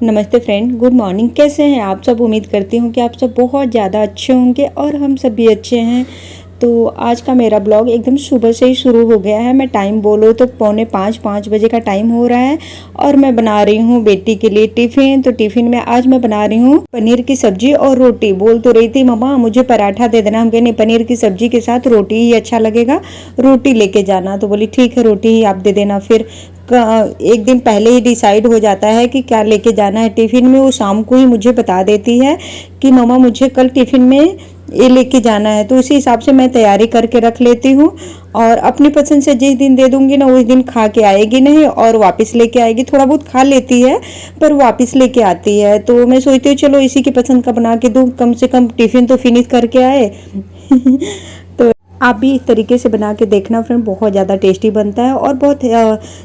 नमस्ते friend, good morning. कैसे हैं आप सब? उम्मीद करती हूँ कि आप सब बहुत ज़्यादा अच्छे होंगे और हम सब भी अच्छे हैं। तो आज का मेरा ब्लॉग एकदम सुबह से ही शुरू हो गया है। मैं टाइम बोलो तो 4:45 बजे का टाइम हो रहा है और मैं बना रही हूँ बेटी के लिए टिफ़िन। तो टिफ़िन में आज मैं बना रही हूँ पनीर की सब्जी और रोटी। बोल तो रही थी मम्मा मुझे पराठा दे देना, हम कहे नहीं, पनीर की सब्जी के साथ रोटी ही अच्छा लगेगा, रोटी लेके जाना। तो बोली ठीक है, रोटी ही आप दे देना। फिर एक दिन पहले ही डिसाइड हो जाता है कि क्या लेके जाना है टिफ़िन में। वो शाम को ही मुझे बता देती है कि मम्मा मुझे कल टिफ़िन में ये लेके जाना है। तो उसी हिसाब से मैं तैयारी करके रख लेती हूँ और अपनी पसंद से जिस दिन दे दूँगी ना उस दिन खा के आएगी नहीं और वापस लेके आएगी। थोड़ा बहुत खा लेती है पर वापस लेके आती है। तो मैं सोचती हूँ चलो इसी की पसंद का बना के दूँ, कम से कम टिफ़िन तो फिनिश करके आए। तो आप भी इस तरीके से बना के देखना फ्रेंड, बहुत ज़्यादा टेस्टी बनता है और बहुत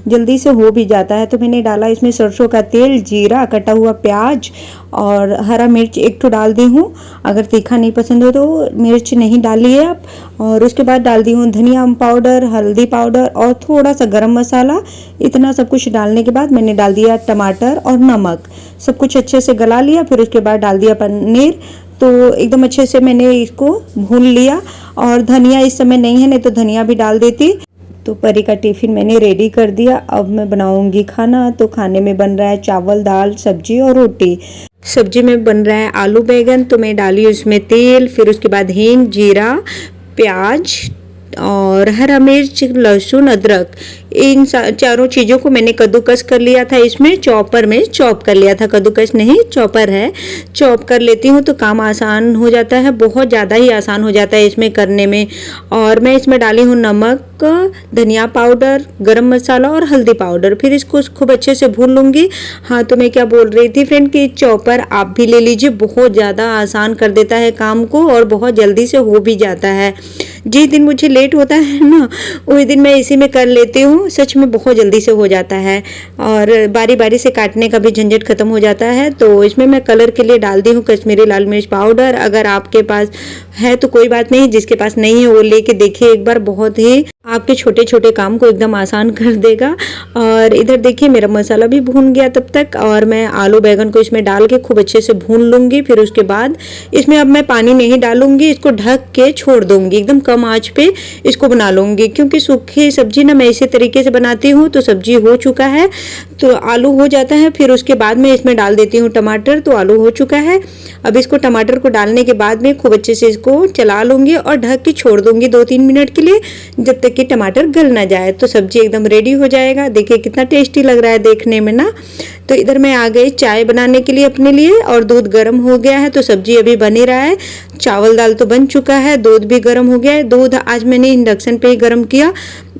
जल्दी से हो भी जाता है। तो मैंने डाला इसमें सरसों का तेल, जीरा, कटा हुआ प्याज और हरा मिर्च एक तो डाल दी हूँ। अगर तीखा नहीं पसंद हो तो मिर्च नहीं डालिए आप। और उसके बाद डाल दी हूँ धनिया पाउडर, हल्दी पाउडर और थोड़ा सा गरम मसाला। इतना सब कुछ डालने के बाद मैंने डाल दिया टमाटर और नमक, सब कुछ अच्छे से गला लिया। फिर उसके बाद डाल दिया पनीर। तो एकदम अच्छे से मैंने इसको भून लिया। और धनिया इस समय नहीं है, नहीं तो धनिया भी डाल देती। तो परी का टिफ़िन मैंने रेडी कर दिया। अब मैं बनाऊंगी खाना। तो खाने में बन रहा है चावल, दाल, सब्जी और रोटी। सब्जी में बन रहा है आलू बैंगन। तो मैं डाली उसमें तेल, फिर उसके बाद हींग, जीरा, प्याज और हरा मिर्च, लहसुन, अदरक, इन चारों चीज़ों को मैंने कद्दूकस कर लिया था। इसमें चॉपर में चॉप कर लिया था, कद्दूकस नहीं चॉपर है, चॉप कर लेती हूँ तो काम आसान हो जाता है, बहुत ज़्यादा ही आसान हो जाता है इसमें करने में। और मैं इसमें डाली हूँ नमक, धनिया पाउडर, गरम मसाला और हल्दी पाउडर। फिर इसको खूब अच्छे से भून लूँगी। हाँ, तो मैं क्या बोल रही थी फ्रेंड कि चॉपर आप भी ले लीजिए, बहुत ज़्यादा आसान कर देता है काम को और बहुत जल्दी से हो भी जाता है। जिस दिन मुझे लेट होता है ना उस दिन मैं इसी में कर लेती हूँ, सच में बहुत जल्दी से हो जाता है और बारी बारी से काटने का भी झंझट खत्म हो जाता है। तो इसमें मैं कलर के लिए डाल दी हूँ कश्मीरी लाल मिर्च पाउडर। अगर आपके पास है तो कोई बात नहीं, जिसके पास नहीं है वो लेके देखिए एक बार, बहुत ही आपके छोटे छोटे काम को एकदम आसान कर देगा। और इधर देखिए मेरा मसाला भी भून गया तब तक और मैं आलू बैंगन को इसमें डाल के खूब अच्छे से भून लूँगी। फिर उसके बाद इसमें अब मैं पानी नहीं डालूंगी, इसको ढक के छोड़ दूंगी, एकदम कम आंच पे इसको बना लूँगी। क्योंकि सूखी सब्जी ना मैं इसी तरीके से बनाती हूँ। तो सब्जी हो चुका है तो आलू हो जाता है, फिर उसके बाद मैं इसमें डाल देती हूँ टमाटर। तो आलू हो चुका है, अब इसको टमाटर को डालने के बाद में खूब अच्छे से इसको चला लूँगी और ढक के छोड़ दूँगी 2-3 मिनट के लिए, जब तक कि टमाटर गल ना जाए। तो सब्जी एकदम रेडी हो जाएगा। देखिए कितना टेस्टी लग रहा है देखने में ना। तो इधर मैं आ गई चाय बनाने के लिए अपने लिए और दूध गर्म हो गया है। तो सब्जी अभी बन ही रहा है, चावल दाल तो बन चुका है, दूध भी गर्म हो गया है। दूध आज मैंने इंडक्शन पे ही गर्म किया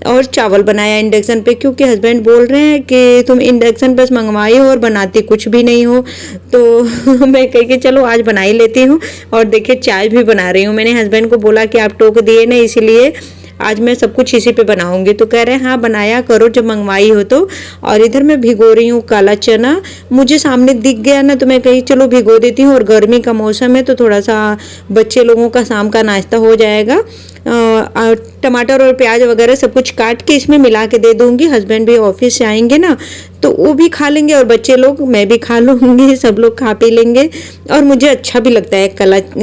और चावल बनाया इंडक्शन पे, क्योंकि हस्बैंड बोल रहे हैं कि तुम इंडक्शन बस मंगवाई हो और बनाती कुछ भी नहीं हो। तो मैं कह के चलो आज बना ही लेती हूँ। और देखिए चाय भी बना रही हूँ। मैंने हस्बैंड को बोला कि आप टोक दिए ना, इसीलिए आज मैं सब कुछ इसी पे बनाऊंगी। तो कह रहे हैं हाँ बनाया करो जब मंगवाई हो तो। और इधर मैं भिगो रही हूँ काला चना, मुझे सामने दिख गया ना तो मैं कही चलो भिगो देती हूँ। और गर्मी का मौसम है तो थोड़ा सा बच्चे लोगों का शाम का नाश्ता हो जाएगा। टमाटर और प्याज वगैरह सब कुछ काट के इसमें मिला के दे दूंगी। हस्बैंड भी ऑफिस से आएंगे ना तो वो भी खा लेंगे और बच्चे लोग, मैं भी खा लूँगी, सब लोग खा पी लेंगे। और मुझे अच्छा भी लगता है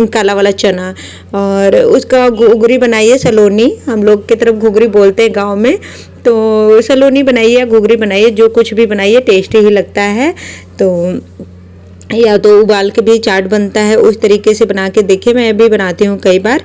काला वाला चना। और उसका घुघरी बनाइए, सलोनी हम लोग की तरफ घुघरी बोलते हैं गाँव में। तो सलोनी बनाइए या घुघरी बनाइए, जो कुछ भी बनाइए टेस्टी ही लगता है। तो या तो उबाल के भी चाट बनता है, उस तरीके से बना के देखिए, मैं भी बनाती हूँ कई बार।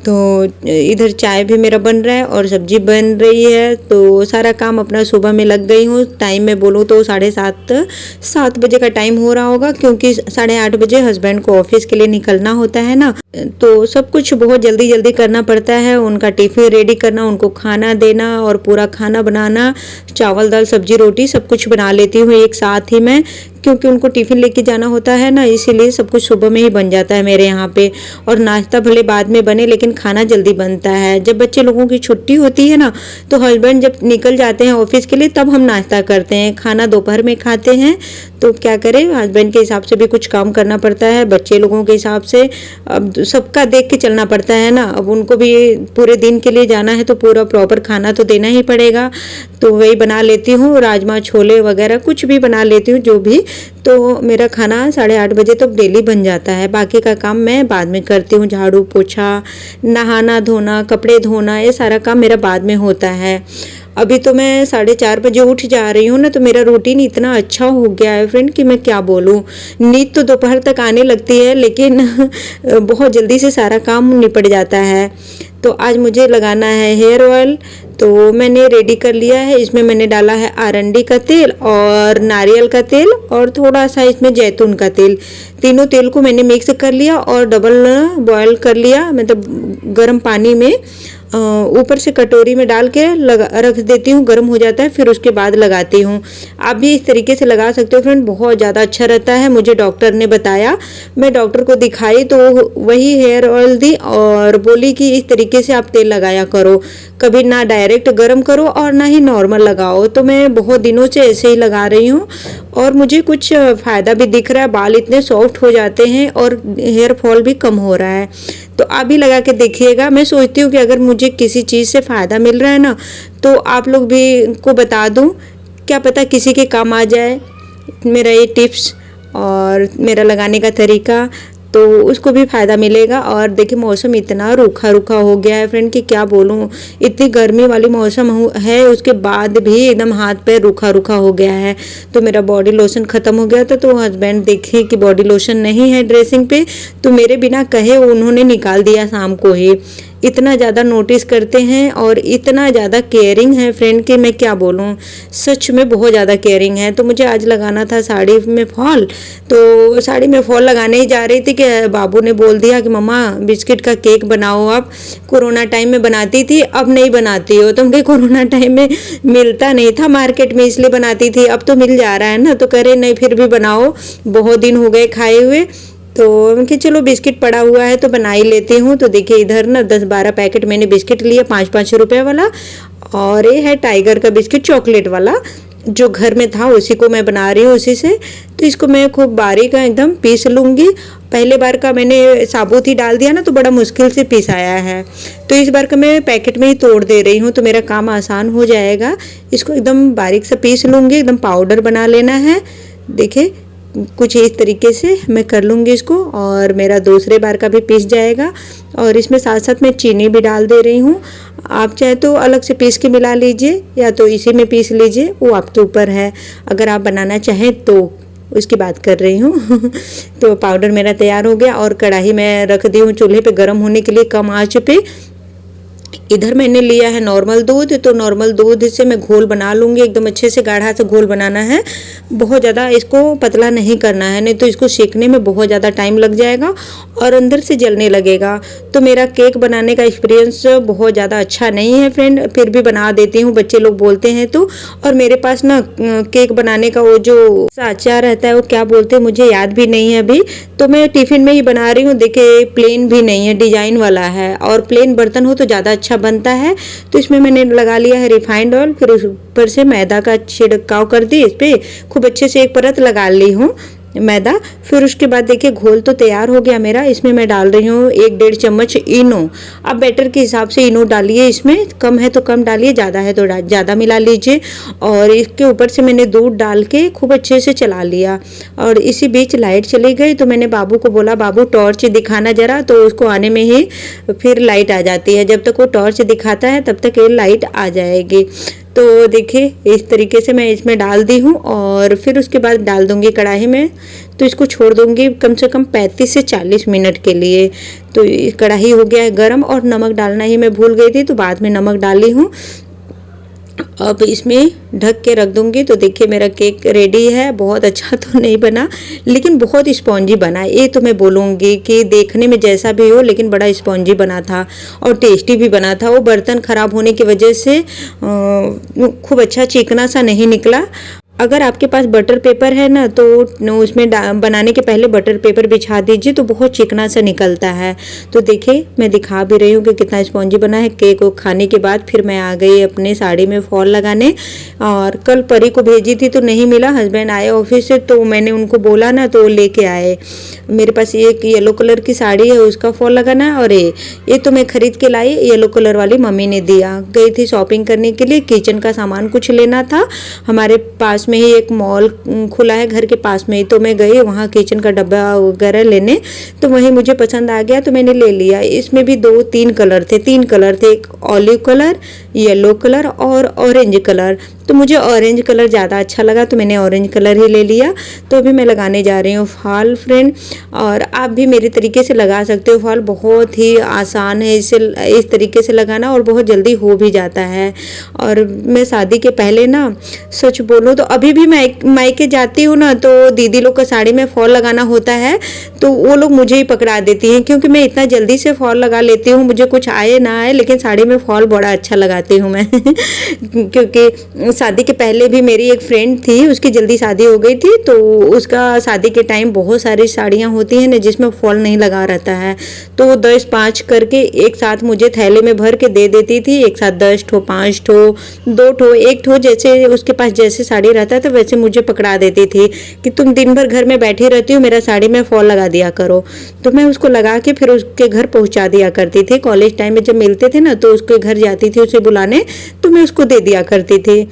तो इधर चाय भी मेरा बन रहा है और सब्जी बन रही है। तो सारा काम अपना सुबह में लग गई हूँ। टाइम में बोलूँ तो 7:30 बजे का टाइम हो रहा होगा, क्योंकि 8:30 बजे हस्बैंड को ऑफिस के लिए निकलना होता है ना। तो सब कुछ बहुत जल्दी जल्दी करना पड़ता है, उनका टिफ़िन रेडी करना, उनको खाना देना और पूरा खाना बनाना, चावल दाल सब्जी रोटी सब कुछ बना लेती हूँ एक साथ ही मैं, क्योंकि उनको टिफ़िन लेके जाना होता है ना, इसीलिए सब कुछ सुबह में ही बन जाता है मेरे यहाँ पे। और नाश्ता भले बाद में बने लेकिन खाना जल्दी बनता है। जब बच्चे लोगों की छुट्टी होती है ना तो हस्बैंड जब निकल जाते हैं ऑफिस के लिए तब हम नाश्ता करते हैं, खाना दोपहर में खाते हैं। तो क्या करें, हस्बैंड के हिसाब से भी कुछ काम करना पड़ता है, बच्चे लोगों के हिसाब से अब सबका देख के चलना पड़ता है ना। अब उनको भी पूरे दिन के लिए जाना है तो पूरा प्रॉपर खाना तो देना ही पड़ेगा। तो वही बना लेती हूँ, राजमा छोले वगैरह कुछ भी बना लेती हूँ जो भी। तो मेरा खाना 8:30 बजे तक डेली बन जाता है। बाकी का काम मैं बाद में करती हूँ, झाड़ू पोछा, नहाना धोना, कपड़े धोना, ये सारा काम मेरा बाद में होता है। अभी तो मैं 4:30 बजे उठ जा रही हूँ ना, तो मेरा रूटीन इतना अच्छा हो गया है फ्रेंड कि मैं क्या बोलूँ। नींद तो दोपहर तक आने लगती है, लेकिन बहुत जल्दी से सारा काम निपट जाता है। तो आज मुझे लगाना है हेयर ऑयल, तो मैंने रेडी कर लिया है। इसमें मैंने डाला है आरंडी का तेल और नारियल का तेल और थोड़ा सा इसमें जैतून का तेल। तीनों तेल को मैंने मिक्स कर लिया और डबल बॉयल कर लिया, मतलब गर्म पानी में ऊपर से कटोरी में डाल के रख देती हूँ, गर्म हो जाता है, फिर उसके बाद लगाती हूँ। आप भी इस तरीके से लगा सकते हो फ्रेंड, बहुत ज़्यादा अच्छा रहता है। मुझे डॉक्टर ने बताया, मैं डॉक्टर को दिखाई तो वही हेयर ऑयल दी और बोली कि इस तरीके से आप तेल लगाया करो, कभी ना डायरेक्ट गर्म करो और ना ही नॉर्मल लगाओ। तो मैं बहुत दिनों से ऐसे ही लगा रही हूँ और मुझे कुछ फ़ायदा भी दिख रहा है, बाल इतने सॉफ्ट हो जाते हैं और हेयर फॉल भी कम हो रहा है। तो आप भी लगा के देखिएगा। मैं सोचती हूँ कि अगर मुझे किसी चीज़ से फ़ायदा मिल रहा है ना, तो आप लोग भी को बता दूँ, क्या पता किसी के काम आ जाए मेरा ये टिप्स और मेरा लगाने का तरीका, तो उसको भी फ़ायदा मिलेगा। और देखिए मौसम इतना रूखा रूखा हो गया है फ्रेंड कि क्या बोलूँ, इतनी गर्मी वाली मौसम है, उसके बाद भी एकदम हाथ पैर रूखा रूखा हो गया है। तो मेरा बॉडी लोशन ख़त्म हो गया था, तो हस्बैंड देखे कि बॉडी लोशन नहीं है ड्रेसिंग पे, तो मेरे बिना कहे उन्होंने निकाल दिया शाम को ही। इतना ज़्यादा नोटिस करते हैं और इतना ज़्यादा केयरिंग है फ्रेंड कि मैं क्या बोलूँ, सच में बहुत ज़्यादा केयरिंग है। तो मुझे आज लगाना था साड़ी में फॉल, तो साड़ी में फॉल लगाने ही जा रही थी कि बाबू ने बोल दिया कि मम्मा बिस्किट का केक बनाओ। आप कोरोना टाइम में बनाती थी, अब नहीं बनाती हो। तो मुझे कोरोना टाइम में मिलता नहीं था मार्केट में, इसलिए बनाती थी, अब तो मिल जा रहा है ना। तो करे नहीं फिर भी बनाओ, बहुत दिन हो गए खाए हुए, तो कि चलो बिस्किट पड़ा हुआ है तो बना ही लेती हूँ। तो देखिए इधर ना 10-12 पैकेट मैंने बिस्किट लिया, 5-5 रुपये वाला, और ये है टाइगर का बिस्किट चॉकलेट वाला, जो घर में था उसी को मैं बना रही हूँ उसी से। तो इसको मैं खूब बारीक एकदम पीस लूँगी। पहले बार का मैंने साबुत ही डाल दिया ना, तो बड़ा मुश्किल से पीस आया है, तो इस बार का मैं पैकेट में ही तोड़ दे रही हूँ, तो मेरा काम आसान हो जाएगा। इसको एकदम बारीक से पीस लूँगी, एकदम पाउडर बना लेना है। देखिए कुछ इस तरीके से मैं कर लूँगी इसको, और मेरा दूसरे बार का भी पीस जाएगा। और इसमें साथ साथ मैं चीनी भी डाल दे रही हूँ। आप चाहे तो अलग से पीस के मिला लीजिए या तो इसी में पीस लीजिए, वो आपके ऊपर है। अगर आप बनाना चाहें तो उसकी बात कर रही हूँ। तो पाउडर मेरा तैयार हो गया और कढ़ाई में रख दी हूँ चूल्हे पे गर्म होने के लिए, कम आंच पे। इधर मैंने लिया है नॉर्मल दूध, तो नॉर्मल दूध से मैं घोल बना लूँगी। एकदम अच्छे से गाढ़ा सा घोल बनाना है, बहुत ज़्यादा इसको पतला नहीं करना है, नहीं तो इसको सेकने में बहुत ज़्यादा टाइम लग जाएगा और अंदर से जलने लगेगा। तो मेरा केक बनाने का एक्सपीरियंस बहुत ज़्यादा अच्छा नहीं है फ्रेंड, फिर भी बना देती हूँ, बच्चे लोग बोलते हैं तो। और मेरे पास ना केक बनाने का वो जो साँचा रहता है, वो क्या बोलते हैं मुझे याद भी नहीं है अभी, तो मैं टिफ़िन में ही बना रही हूँ। देखिए प्लेन भी नहीं है, डिजाइन वाला है, और प्लेन बर्तन हो तो ज़्यादा अच्छा बनता है। तो इसमें मैंने लगा लिया है रिफाइंड ऑयल, फिर उस ऊपर से मैदा का छिड़काव कर दी, इस पर खूब अच्छे से एक परत लगा ली हूँ मैदा। फिर उसके बाद देखिए घोल तो तैयार हो गया मेरा। इसमें मैं डाल रही हूँ 1-1.5 चम्मच इनो। आप बैटर के हिसाब से इनो डालिए, इसमें कम है तो कम डालिए, ज़्यादा है तो ज़्यादा मिला लीजिए। और इसके ऊपर से मैंने दूध डाल के खूब अच्छे से चला लिया। और इसी बीच लाइट चली गई, तो मैंने बाबू को बोला बाबू टॉर्च दिखाना ज़रा, तो उसको आने में ही फिर लाइट आ जाती है। जब तक वो टॉर्च दिखाता है तब तक ये लाइट आ जाएगी। तो देखिए इस तरीके से मैं इसमें डाल दी हूँ और फिर उसके बाद डाल दूँगी कढ़ाई में। तो इसको छोड़ दूँगी कम से कम 35 से 40 मिनट के लिए। तो कढ़ाई हो गया है गर्म, और नमक डालना ही मैं भूल गई थी, तो बाद में नमक डाली हूँ। अब इसमें ढक के रख दूँगी। तो देखिए मेरा केक रेडी है। बहुत अच्छा तो नहीं बना, लेकिन बहुत स्पॉन्जी बना। ये तो मैं बोलूँगी कि देखने में जैसा भी हो, लेकिन बड़ा स्पॉन्जी बना था और टेस्टी भी बना था। वो बर्तन ख़राब होने की वजह से खूब अच्छा चिकना सा नहीं निकला। अगर आपके पास बटर पेपर है ना, तो उसमें बनाने के पहले बटर पेपर बिछा दीजिए, तो बहुत चिकना सा निकलता है। तो देखिए मैं दिखा भी रही हूँ कि कितना स्पॉन्जी बना है। केक को खाने के बाद फिर मैं आ गई अपने साड़ी में फॉल लगाने। और कल परी को भेजी थी तो नहीं मिला, हस्बैंड आए ऑफिस से, तो मैंने उनको बोला ना तो लेके आए। मेरे पास एक येलो कलर की साड़ी है, उसका फॉल लगाना है। और ये तो मैं खरीद के लाई, येलो कलर वाली मम्मी ने दिया। गई थी शॉपिंग करने के लिए, किचन का सामान कुछ लेना था। हमारे पास पास में ही एक मॉल खुला है घर के पास में ही, तो मैं गई वहाँ किचन का डब्बा वगैरह लेने, तो वही मुझे पसंद आ गया तो मैंने ले लिया। इसमें भी 2-3 कलर थे, 3 कलर थे, एक ऑलिव कलर, येलो कलर और ऑरेंज कलर। तो मुझे ऑरेंज कलर ज़्यादा अच्छा लगा तो मैंने ऑरेंज कलर ही ले लिया। तो अभी मैं लगाने जा रही हूँ फॉल फ्रेंड, और आप भी मेरे तरीके से लगा सकते हो फॉल। बहुत ही आसान है इसे इस तरीके से लगाना, और बहुत जल्दी हो भी जाता है। और मैं शादी के पहले ना सच बोलूँ तो अभी भी मैं मायके जाती हूँ ना, तो दीदी लोग का साड़ी में फॉल लगाना होता है तो वो लोग मुझे ही पकड़ा देती हैं, क्योंकि मैं इतना जल्दी से फॉल लगा लेती हूँ, मुझे कुछ आए ना आए लेकिन साड़ी में फॉल बड़ा अच्छा लगाती हूँ मैं क्योंकि शादी के पहले भी मेरी एक फ्रेंड थी, उसकी जल्दी शादी हो गई थी, तो उसका शादी के टाइम बहुत सारी साड़ियाँ होती हैं ना जिसमें फॉल नहीं लगा रहता है, तो वो 10-5 करके एक साथ मुझे थैले में भर के दे देती थी। एक साथ 10 ठो, 5 ठो, 2 ठो, 1 ठो, जैसे उसके पास जैसे साड़ी रहता था वैसे मुझे पकड़ा देती थी कि तुम दिन भर घर में बैठी रहती हो, मेरा साड़ी में फॉल लगा दिया करो। तो मैं उसको लगा के फिर उसके घर पहुंचा दिया करती थी। कॉलेज टाइम में जब मिलते थे ना तो उसके घर जाती थी उसे बुलाने, तो मैं उसको दे दिया करती थी।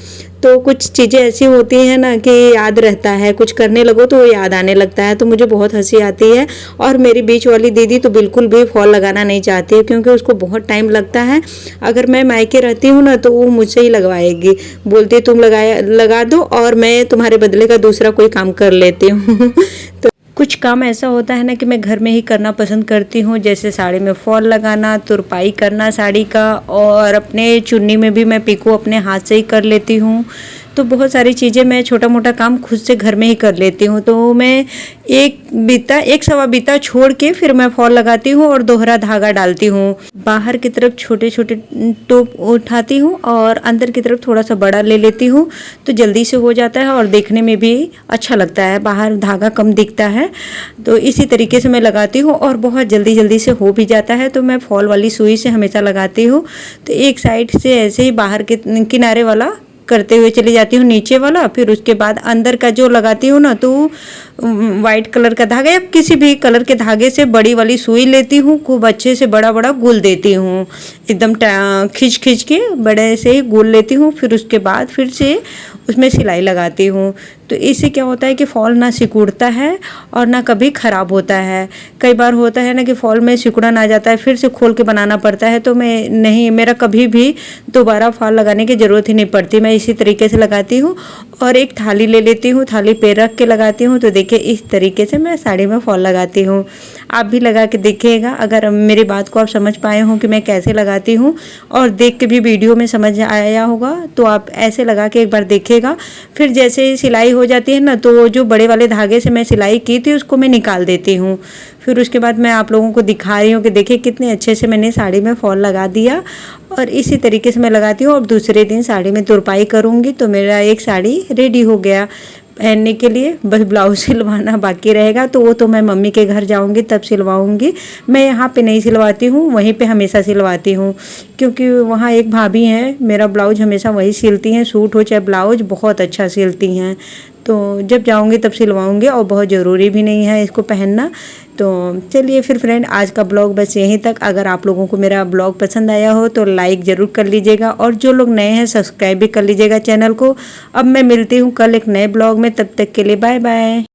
तो कुछ चीज़ें ऐसी होती हैं ना कि याद रहता है, कुछ करने लगो तो वो याद आने लगता है, तो मुझे बहुत हंसी आती है। और मेरी बीच वाली दीदी तो बिल्कुल भी फॉल लगाना नहीं चाहती है, क्योंकि उसको बहुत टाइम लगता है। अगर मैं मायके रहती हूँ ना तो वो मुझसे ही लगवाएगी, बोलती है तुम लगा दो और मैं तुम्हारे बदले का दूसरा कोई काम कर लेती हूँ तो कुछ काम ऐसा होता है ना कि मैं घर में ही करना पसंद करती हूँ, जैसे साड़ी में फॉल लगाना, तुरपाई करना साड़ी का, और अपने चुन्नी में भी मैं पिको अपने हाथ से ही कर लेती हूँ। तो बहुत सारी चीज़ें मैं छोटा मोटा काम खुद से घर में ही कर लेती हूँ। तो मैं एक सवा बीता छोड़ के फिर मैं फॉल लगाती हूँ और दोहरा धागा डालती हूँ। बाहर की तरफ छोटे छोटे टोप उठाती हूँ और अंदर की तरफ थोड़ा सा बड़ा ले लेती हूँ, तो जल्दी से हो जाता है और देखने में भी अच्छा लगता है, बाहर धागा कम दिखता है। तो इसी तरीके से मैं लगाती हूँ और बहुत जल्दी जल्दी से हो भी जाता है। तो मैं फॉल वाली सुई से हमेशा लगाती हूँ, तो एक साइड से ऐसे ही बाहर के किनारे वाला करते हुए चली जाती हूँ नीचे वाला, फिर उसके बाद अंदर का जो लगाती हूँ ना तो वाइट कलर का धागा या किसी भी कलर के धागे से बड़ी वाली सुई लेती हूँ, खूब अच्छे से बड़ा बड़ा गुल देती हूँ, एकदम खींच खींच के बड़े से ही गुल लेती हूँ। फिर उसके बाद फिर से उसमें सिलाई लगाती हूँ। तो इससे क्या होता है कि फॉल ना सिकुड़ता है और ना कभी ख़राब होता है। कई बार होता है ना कि फॉल में सिकुड़न आ जाता है, फिर से खोल के बनाना पड़ता है, तो मैं नहीं, मेरा कभी भी दोबारा फॉल लगाने की ज़रूरत ही नहीं पड़ती। मैं इसी तरीके से लगाती हूँ और एक थाली ले लेती हूँ, थाली पे रख के लगाती हूँ। तो देखिए इस तरीके से मैं साड़ी में फॉल लगाती हूँ। आप भी लगा के देखिएगा, अगर मेरी बात को आप समझ पाए हो कि मैं कैसे लगाती हूँ और देख के भी वीडियो में समझ आया होगा, तो आप ऐसे लगा के एक बार देखिएगा। फिर जैसे सिलाई हो जाती है ना, तो जो बड़े वाले धागे से मैं सिलाई की थी उसको मैं निकाल देती हूँ। फिर उसके बाद मैं आप लोगों को दिखा रही हूँ कि देखिए कितने अच्छे से मैंने साड़ी में फॉल लगा दिया। और इसी तरीके से मैं लगाती हूँ और दूसरे दिन साड़ी में तुरपाई करूँगी, तो मेरा एक साड़ी रेडी हो गया पहनने के लिए। बस ब्लाउज सिलवाना बाकी रहेगा, तो वो तो मैं मम्मी के घर जाऊंगी तब सिलवाऊंगी। मैं यहाँ पे नहीं सिलवाती हूँ, वहीं पे हमेशा सिलवाती हूँ, क्योंकि वहाँ एक भाभी हैं, मेरा ब्लाउज हमेशा वही सिलती हैं, सूट हो चाहे ब्लाउज बहुत अच्छा सिलती हैं। तो जब जाऊंगी तब सिलवाऊंगी, और बहुत ज़रूरी भी नहीं है इसको पहनना। तो चलिए फिर फ्रेंड, आज का ब्लॉग बस यहीं तक। अगर आप लोगों को मेरा ब्लॉग पसंद आया हो तो लाइक ज़रूर कर लीजिएगा, और जो लोग नए हैं सब्सक्राइब भी कर लीजिएगा चैनल को। अब मैं मिलती हूँ कल एक नए ब्लॉग में, तब तक के लिए बाय बाय।